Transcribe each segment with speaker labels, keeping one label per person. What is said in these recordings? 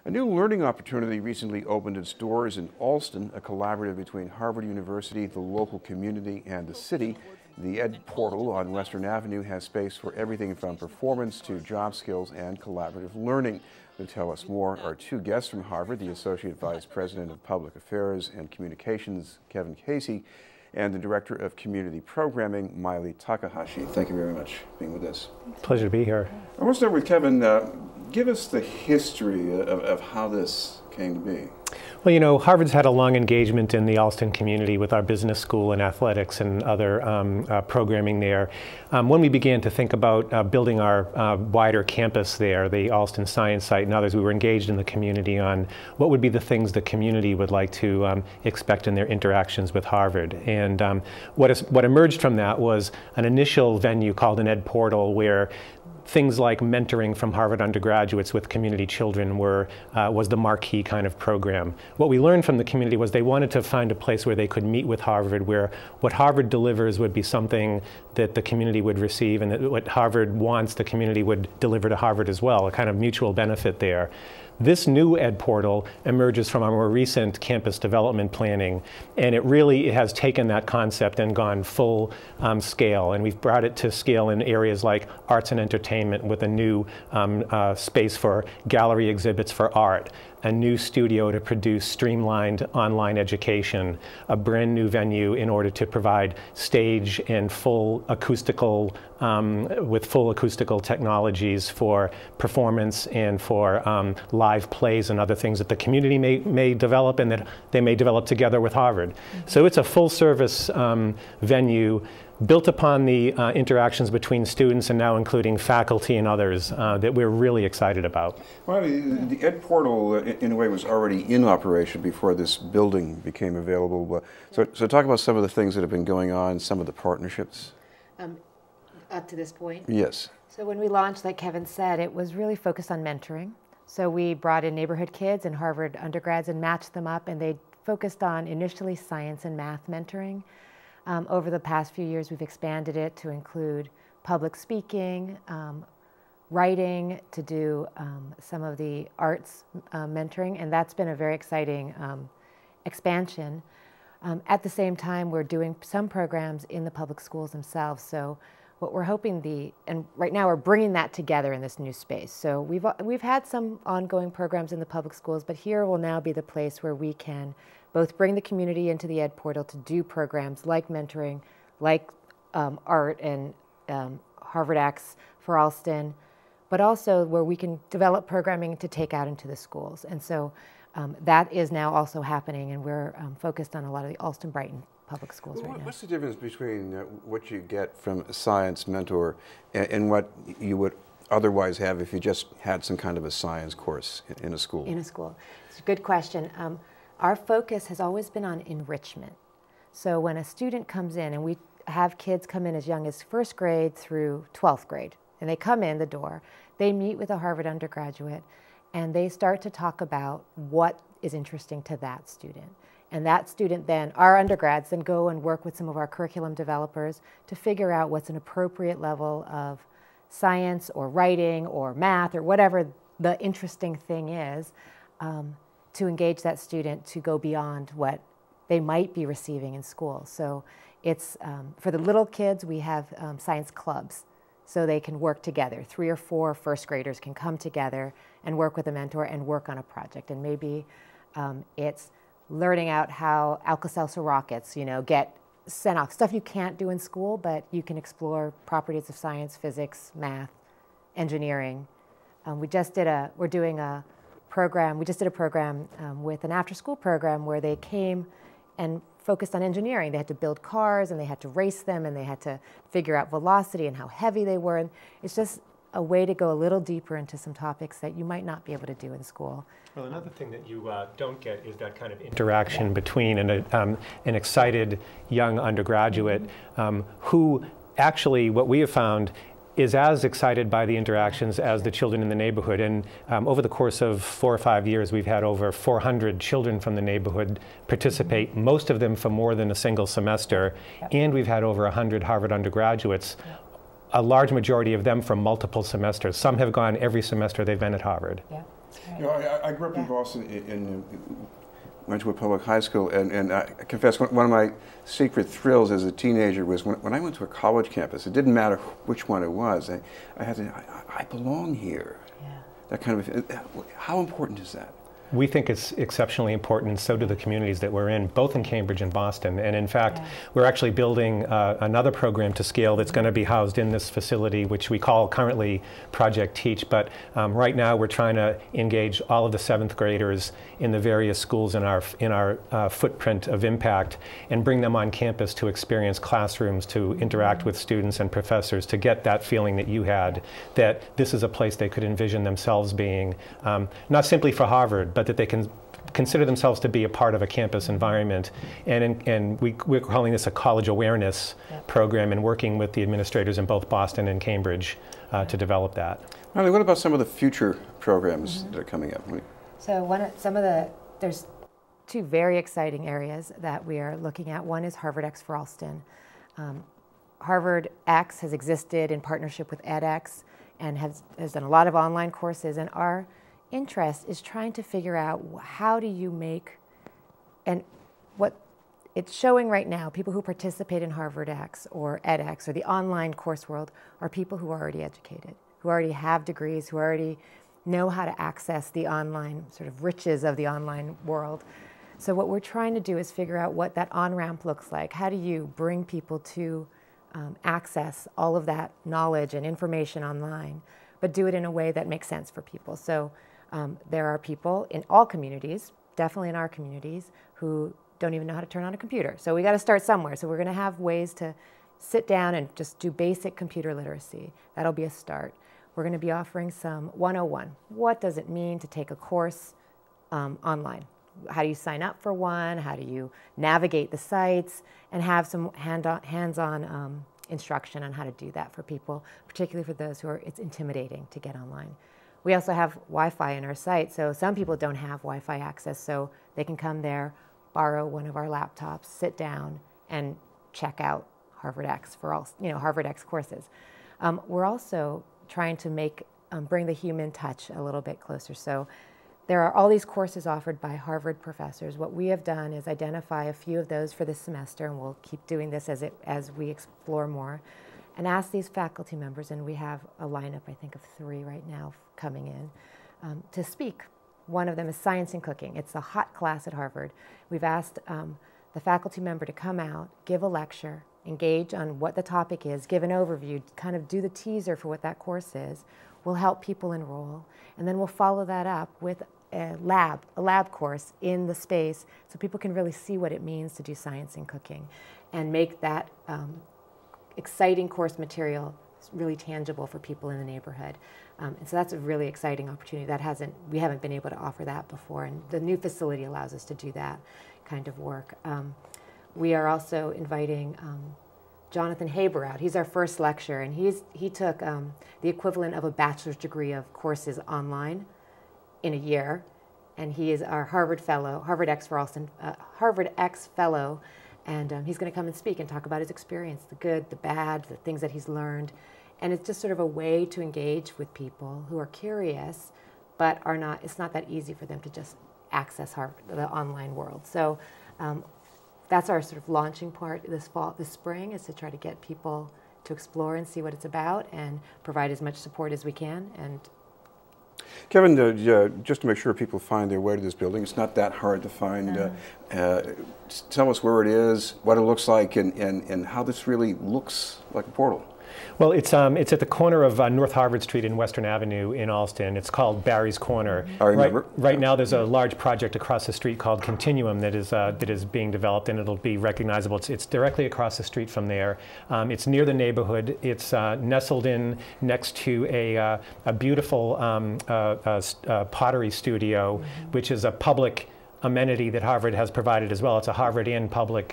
Speaker 1: A new learning opportunity recently opened its doors in Alston, a collaborative between Harvard University, the local community, and the city. The Ed Portal on Western Avenue has space for everything from performance to job skills and collaborative learning. To tell us more are two guests from Harvard, the Associate Vice President of Public Affairs and Communications, Kevin Casey, and the Director of Community Programming, Maile Takahashi. Thank you very much for being with us.
Speaker 2: Pleasure to be here.
Speaker 1: I want to start with Kevin. Give us the history of how this came to be.
Speaker 2: Well, you know, Harvard's had a long engagement in the Alston community with our business school and athletics and other programming there. When we began to think about building our wider campus there, the Alston Science Site and others, we were engaged in the community on what would be the things the community would like to expect in their interactions with Harvard. And what emerged from that was an initial venue called an Ed Portal, where things like mentoring from Harvard undergraduates with community children was the marquee kind of program. What we learned from the community was they wanted to find a place where they could meet with Harvard, where what Harvard delivers would be something that the community would receive, and that what Harvard wants, the community would deliver to Harvard as well, a kind of mutual benefit there. This new Ed Portal emerges from our more recent campus development planning, and it really has taken that concept and gone full scale, and we've brought it to scale in areas like arts and entertainment with a new space for gallery exhibits for art, a new studio to produce streamlined online education, a brand new venue in order to provide stage and full acoustical, with full acoustical technologies for performance and for live plays and other things that the community may develop and that they may develop together with Harvard. So it's a full service venue built upon the interactions between students and now including faculty and others that we're really excited about.
Speaker 1: Well, the Ed Portal, in a way, was already in operation before this building became available. So talk about some of the things that have been going on, some of the partnerships.
Speaker 3: Up to this point?
Speaker 1: Yes.
Speaker 3: So when we launched, like Kevin said, it was really focused on mentoring. So we brought in neighborhood kids and Harvard undergrads and matched them up, and they focused on initially science and math mentoring. Over the past few years, we've expanded it to include public speaking, writing, to do some of the arts mentoring, and that's been a very exciting expansion. At the same time, we're doing some programs in the public schools themselves. So what we're hoping and right now we're bringing that together in this new space. So we've had some ongoing programs in the public schools, but here will now be the place where we can both bring the community into the Ed Portal to do programs like mentoring, like art and Harvard Acts for Alston, but also where we can develop programming to take out into the schools. And so that is now also happening, and we're focused on a lot of the Alston-Brighton public schools right now. What's
Speaker 1: the difference between what you get from a science mentor and what you would otherwise have if you just had some kind of a science course in a school?
Speaker 3: In a school. It's a good question. Our focus has always been on enrichment. So when a student comes in, and we have kids come in as young as first grade through 12th grade, and they come in the door, they meet with a Harvard undergraduate, and they start to talk about what is interesting to that student. And that student then, our undergrads, then go and work with some of our curriculum developers to figure out what's an appropriate level of science or writing or math or whatever the interesting thing is, to engage that student to go beyond what they might be receiving in school. So it's, for the little kids, we have science clubs, so they can work together. 3 or 4 first graders can come together and work with a mentor and work on a project. And maybe it's learning out how Alka-Seltzer rockets, get sent off. Stuff you can't do in school, but you can explore properties of science, physics, math, engineering. We just did a program with an after-school program where they came and focused on engineering. They had to build cars, and they had to race them, and they had to figure out velocity and how heavy they were. And it's just a way to go a little deeper into some topics that you might not be able to do in school.
Speaker 2: Well, another thing that you don't get is that kind of interaction between an excited young undergraduate who actually, what we have found, is as excited by the interactions as the children in the neighborhood. And over the course of 4 or 5 years, we've had over 400 children from the neighborhood participate, most of them for more than a single semester. And we've had over 100 Harvard undergraduates, a large majority of them from multiple semesters. Some have gone every semester they've been at Harvard.
Speaker 1: You know, I grew up in Boston, went to a public high school, and I confess one of my secret thrills as a teenager was when I went to a college campus. It didn't matter which one it was. I had to, I belong here. Yeah. That kind of, how important is that?
Speaker 2: We think it's exceptionally important, and so do the communities that we're in, both in Cambridge and Boston. And in fact, we're actually building another program to scale that's going to be housed in this facility, which we call currently Project Teach. But right now, we're trying to engage all of the 7th graders in the various schools in our footprint of impact and bring them on campus to experience classrooms, to interact with students and professors, to get that feeling that you had, that this is a place they could envision themselves being, not simply for Harvard, but that they can consider themselves to be a part of a campus environment. And we're calling this a college awareness program, and working with the administrators in both Boston and Cambridge to develop that.
Speaker 1: Maile, what about some of the future programs that are coming up?
Speaker 3: So there's 2 very exciting areas that we are looking at. One is Harvard X for Alston. Harvard X has existed in partnership with edX and has done a lot of online courses, and our interest is trying to figure out how do you make, and what it's showing right now, people who participate in Harvard X or edX or the online course world are people who are already educated, who already have degrees, who already know how to access the online sort of riches of the online world. So what we're trying to do is figure out what that on-ramp looks like. How do you bring people to access all of that knowledge and information online, but do it in a way that makes sense for people. So there are people in all communities, definitely in our communities, who don't even know how to turn on a computer. So we got to start somewhere. So we're going to have ways to sit down and just do basic computer literacy. That'll be a start. We're going to be offering some 101. What does it mean to take a course online? How do you sign up for one? How do you navigate the sites? And have some hands-on instruction on how to do that for people, particularly for those who are, it's intimidating to get online. We also have Wi-Fi in our site, so some people don't have Wi-Fi access, so they can come there, borrow one of our laptops, sit down, and check out Harvard X for all, Harvard X courses. We're also trying to bring the human touch a little bit closer. So there are all these courses offered by Harvard professors. What we have done is identify a few of those for this semester, and we'll keep doing this as we explore more, and ask these faculty members, and we have a lineup, I think, of 3 right now coming in, to speak. One of them is Science and Cooking. It's a hot class at Harvard. We've asked the faculty member to come out, give a lecture, engage on what the topic is, give an overview, kind of do the teaser for what that course is. We'll help people enroll, and then we'll follow that up with a lab course in the space so people can really see what it means to do science and cooking and make that exciting course material really tangible for people in the neighborhood. And so that's a really exciting opportunity. We haven't been able to offer that before, and the new facility allows us to do that kind of work. We are also inviting Jonathan Haber out. He's our first lecturer, and he took the equivalent of a bachelor's degree of courses online in a year, and he is our Harvard fellow, Harvard X for Alston, Harvard X fellow, and he's going to come and speak and talk about his experience, the good, the bad, the things that he's learned, and it's just sort of a way to engage with people who are curious, but it's not that easy for them to just access the online world. So that's our sort of launching part this spring, is to try to get people to explore and see what it's about and provide as much support as we can. And
Speaker 1: Kevin, just to make sure people find their way to this building, it's not that hard to find. Tell us where it is, what it looks like, and how this really looks like a portal.
Speaker 2: Well, it's at the corner of North Harvard Street and Western Avenue in Alston. It's called Barry's Corner.
Speaker 1: I remember.
Speaker 2: Right now, there's a large project across the street called Continuum that is being developed, and it'll be recognizable. It's directly across the street from there. It's near the neighborhood. It's nestled in next to a beautiful pottery studio, which is a public amenity that Harvard has provided as well. It's a Harvard Inn public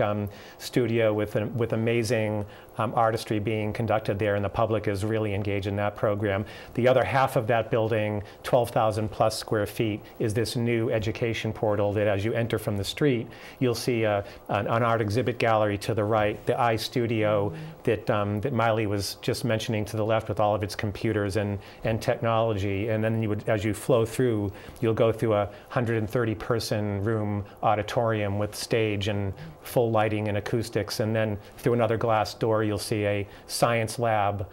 Speaker 2: studio with amazing artistry being conducted there, and the public is really engaged in that program. The other half of that building, 12,000 plus square feet, is this new education portal that as you enter from the street, you'll see an art exhibit gallery to the right, the iStudio that Maile was just mentioning to the left with all of its computers and technology. And then as you flow through, you'll go through a 130-person room auditorium with stage and full lighting and acoustics, and then through another glass door you'll see a science lab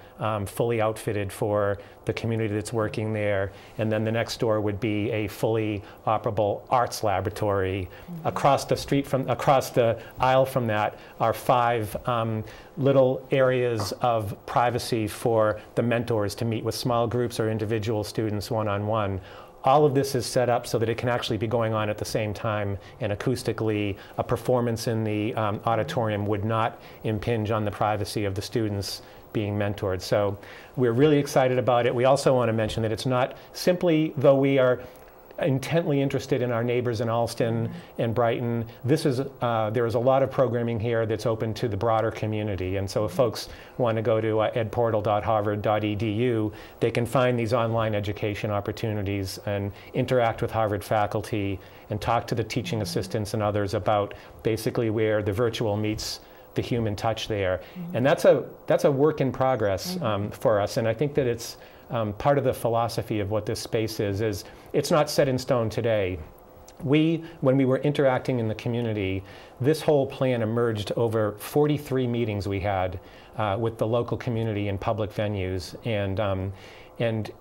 Speaker 2: fully outfitted for the community that's working there, and then the next door would be a fully operable arts laboratory. Across the aisle from that are 5 little areas of privacy for the mentors to meet with small groups or individual students one-on-one. All of this is set up so that it can actually be going on at the same time, and acoustically a performance in the auditorium would not impinge on the privacy of the students being mentored. So we're really excited about it. We also want to mention that it's not simply, though we are intently interested in our neighbors in Allston and Brighton, there is a lot of programming here that's open to the broader community. And so if folks want to go to edportal.harvard.edu, they can find these online education opportunities and interact with Harvard faculty and talk to the teaching assistants and others about basically where the virtual meets the human touch there. And that's a work in progress for us. And I think that it's part of the philosophy of what this space is it's not set in stone today. When we were interacting in the community, this whole plan emerged over 43 meetings we had with the local community in public venues. And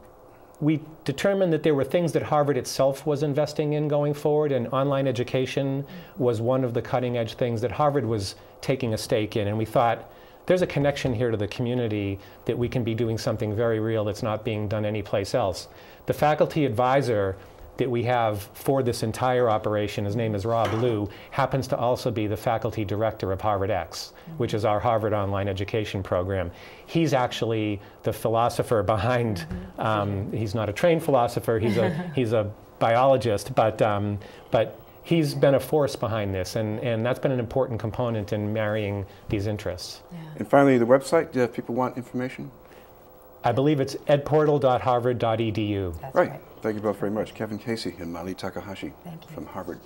Speaker 2: we determined that there were things that Harvard itself was investing in going forward, and online education was one of the cutting edge things that Harvard was taking a stake in. And we thought, there's a connection here to the community that we can be doing something very real that's not being done anyplace else. The faculty advisor that we have for this entire operation, his name is Rob Liu, happens to also be the faculty director of Harvard X, which is our Harvard online education program. He's actually the philosopher behind, he's not a trained philosopher, he's a biologist, but he's been a force behind this, and that's been an important component in marrying these interests.
Speaker 1: Yeah. And finally, the website, if people want information?
Speaker 2: I believe it's edportal.harvard.edu.
Speaker 3: That's
Speaker 1: right. Thank you both very much. Kevin Casey and Maile Takahashi
Speaker 3: Thank you.
Speaker 1: from Harvard.